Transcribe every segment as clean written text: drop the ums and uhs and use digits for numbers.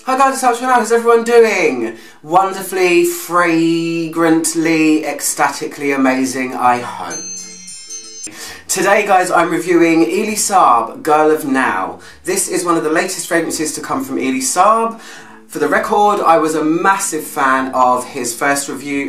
Hi guys, it's Almondy. How's everyone doing? Wonderfully, fragrantly, ecstatically amazing, I hope. Today guys, I'm reviewing Elie Saab, Girl of Now. This is one of the latest fragrances to come from Elie Saab. For the record, I was a massive fan of his first fragrance,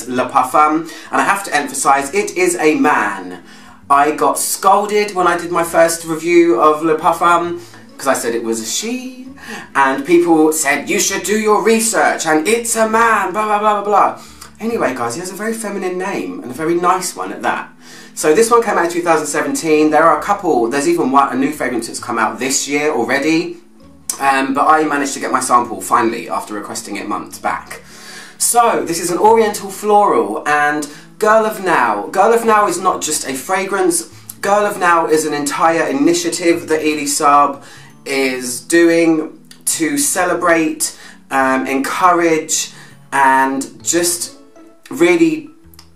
Le Parfum, and I have to emphasise, it is a man. I got scolded when I did my first review of Le Parfum, because I said it was a she, and people said, you should do your research, and it's a man, blah, blah, blah, blah, blah. Anyway, guys, he has a very feminine name, and a very nice one at that. So this one came out in 2017. There are a couple, there's even a new fragrance that's come out this year already, but I managed to get my sample, finally, after requesting it months back. So, this is an Oriental Floral, and Girl of Now. Girl of Now is not just a fragrance. Girl of Now is an entire initiative that Elie Saab is doing to celebrate, encourage, and just really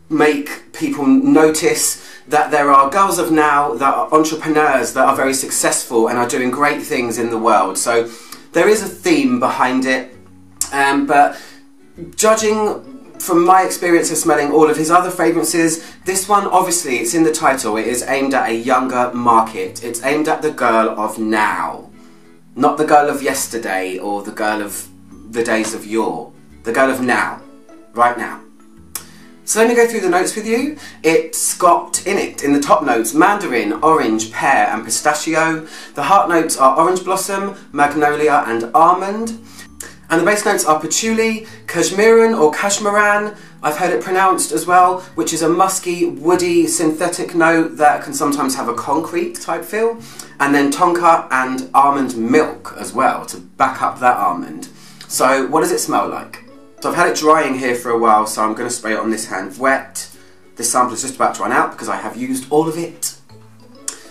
make people notice that there are girls of now that are entrepreneurs that are very successful and are doing great things in the world. So there is a theme behind it, but judging from my experience of smelling all of his other fragrances, this one, obviously, it's in the title, it is aimed at a younger market. It's aimed at the girl of now. Not the girl of yesterday or the girl of the days of yore. The girl of now. Right now. So let me go through the notes with you. It's got in it, in the top notes, mandarin, orange, pear and pistachio. The heart notes are orange blossom, magnolia and almond. And the base notes are patchouli, cashmeran or cashmeran, I've heard it pronounced as well, which is a musky, woody, synthetic note that can sometimes have a concrete type feel. And then tonka and almond milk as well to back up that almond. So what does it smell like? So I've had it drying here for a while, so I'm going to spray it on this hand wet. This sample is just about to run out because I have used all of it.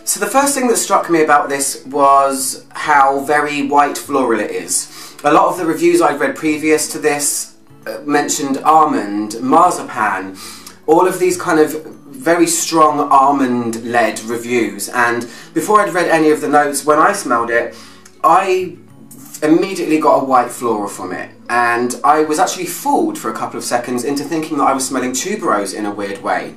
So the first thing that struck me about this was how very white floral it is. A lot of the reviews I've read previous to this mentioned almond, marzipan, all of these kind of very strong almond-led reviews, and before I'd read any of the notes, when I smelled it, I immediately got a white floral from it, and I was actually fooled for a couple of seconds into thinking that I was smelling tuberose in a weird way.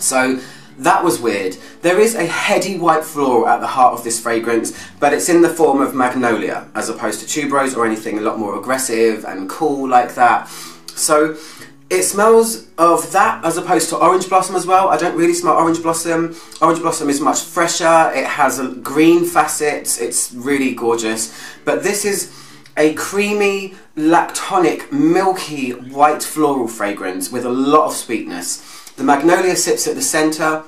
So that was weird. There is a heady white floral at the heart of this fragrance, but it's in the form of magnolia, as opposed to tuberose or anything a lot more aggressive and cool like that. So it smells of that as opposed to orange blossom as well. I don't really smell orange blossom. Orange blossom is much fresher, it has a green facets, it's really gorgeous. But this is a creamy, lactonic, milky, white floral fragrance with a lot of sweetness. The magnolia sits at the centre,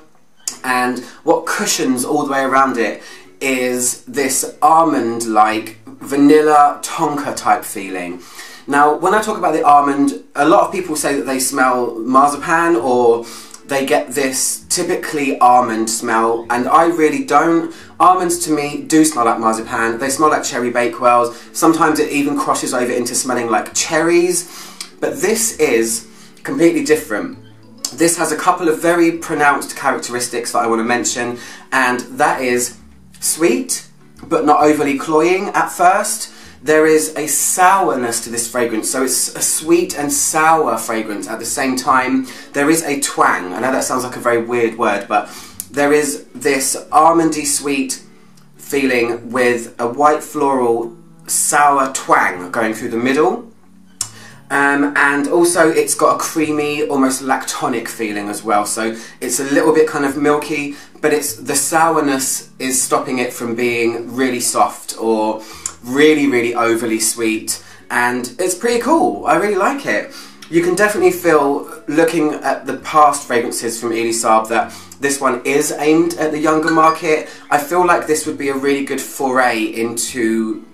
and what cushions all the way around it is this almond-like, vanilla tonka type feeling. Now, when I talk about the almond, a lot of people say that they smell marzipan or they get this typically almond smell, and I really don't. Almonds to me do smell like marzipan, they smell like cherry bakewells, sometimes it even crosses over into smelling like cherries, but this is completely different. This has a couple of very pronounced characteristics that I want to mention, and that is sweet, but not overly cloying at first. There is a sourness to this fragrance, so it's a sweet and sour fragrance at the same time. There is a twang. I know that sounds like a very weird word, but there is this almondy sweet feeling with a white floral sour twang going through the middle. And also it's got a creamy, almost lactonic feeling as well, so it's a little bit kind of milky, but the sourness is stopping it from being really soft or really, really overly sweet, and it's pretty cool. I really like it. You can definitely feel, looking at the past fragrances from Elie Saab, that this one is aimed at the younger market. I feel like this would be a really good foray into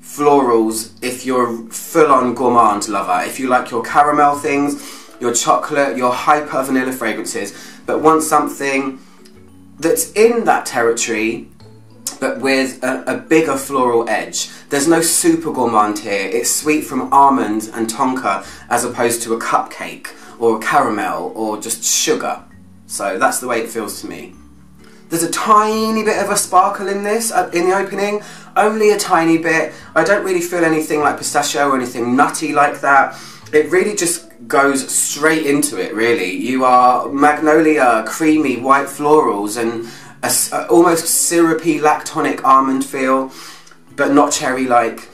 florals if you're a full-on gourmand lover, if you like your caramel things, your chocolate, your hyper vanilla fragrances, but want something that's in that territory but with a bigger floral edge. There's no super gourmand here, it's sweet from almond and tonka as opposed to a cupcake or a caramel or just sugar. So that's the way it feels to me. There's a tiny bit of a sparkle in this, in the opening, only a tiny bit. I don't really feel anything like pistachio or anything nutty like that. It really just goes straight into it, really. You are magnolia, creamy, white florals, and a almost syrupy lactonic almond feel, but not cherry-like.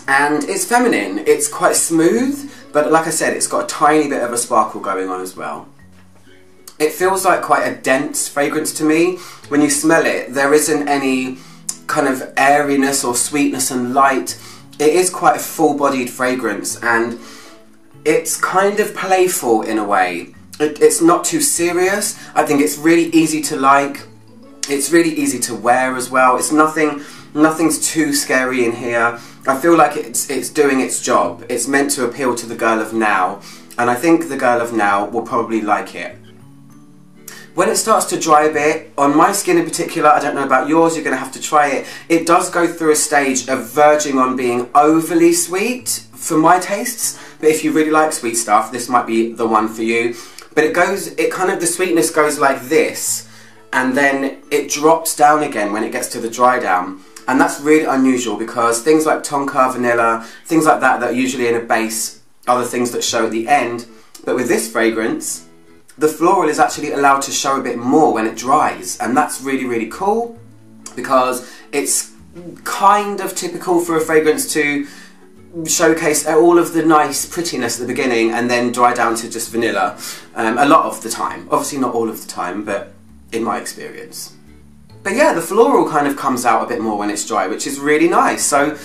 And it's feminine, it's quite smooth, but like I said, it's got a tiny bit of a sparkle going on as well. It feels like quite a dense fragrance to me. When you smell it, there isn't any kind of airiness or sweetness and light. It is quite a full-bodied fragrance, and it's kind of playful in a way. It's not too serious. I think it's really easy to like. It's really easy to wear as well. It's nothing's too scary in here. I feel like it's doing its job. It's meant to appeal to the girl of now, and I think the girl of now will probably like it. When it starts to dry a bit, on my skin in particular, I don't know about yours, you're going to have to try it, it does go through a stage of verging on being overly sweet for my tastes, but if you really like sweet stuff, this might be the one for you. But the sweetness goes like this, and then it drops down again when it gets to the dry down. And that's really unusual, because things like tonka, vanilla, things like that are usually in a base, are the things that show at the end. But with this fragrance, the floral is actually allowed to show a bit more when it dries, and that's really, really cool, because it's kind of typical for a fragrance to showcase all of the nice prettiness at the beginning and then dry down to just vanilla a lot of the time. Obviously not all of the time, but in my experience. But yeah, the floral kind of comes out a bit more when it's dry, which is really nice. So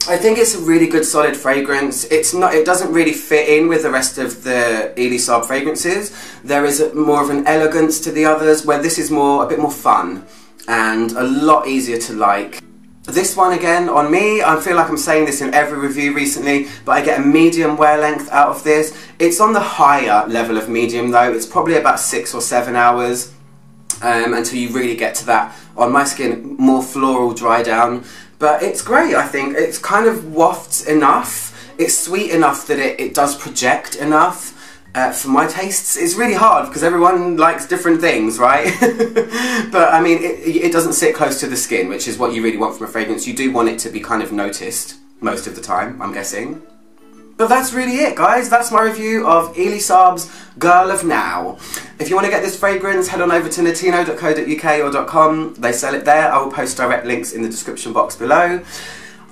I think it's a really good solid fragrance. It doesn't really fit in with the rest of the Elie Saab fragrances. There is more of an elegance to the others, where this is a bit more fun and a lot easier to like. This one again, on me, I feel like I'm saying this in every review recently, but I get a medium wear length out of this. It's on the higher level of medium though. It's probably about 6 or 7 hours until you really get to that, on my skin, more floral dry down. But it's great, I think. It's kind of wafts enough. It's sweet enough that it does project enough. For my tastes, it's really hard because everyone likes different things, right? But I mean, it doesn't sit close to the skin, which is what you really want from a fragrance. You do want it to be kind of noticed most of the time, I'm guessing. But that's really it, guys. That's my review of Elie Saab's Girl of Now. If you want to get this fragrance, head on over to latino.co.uk or .com. They sell it there. I will post direct links in the description box below.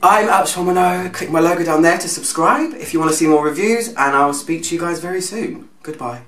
I'm Alex Romano. Click my logo down there to subscribe if you want to see more reviews, and I will speak to you guys very soon. Goodbye.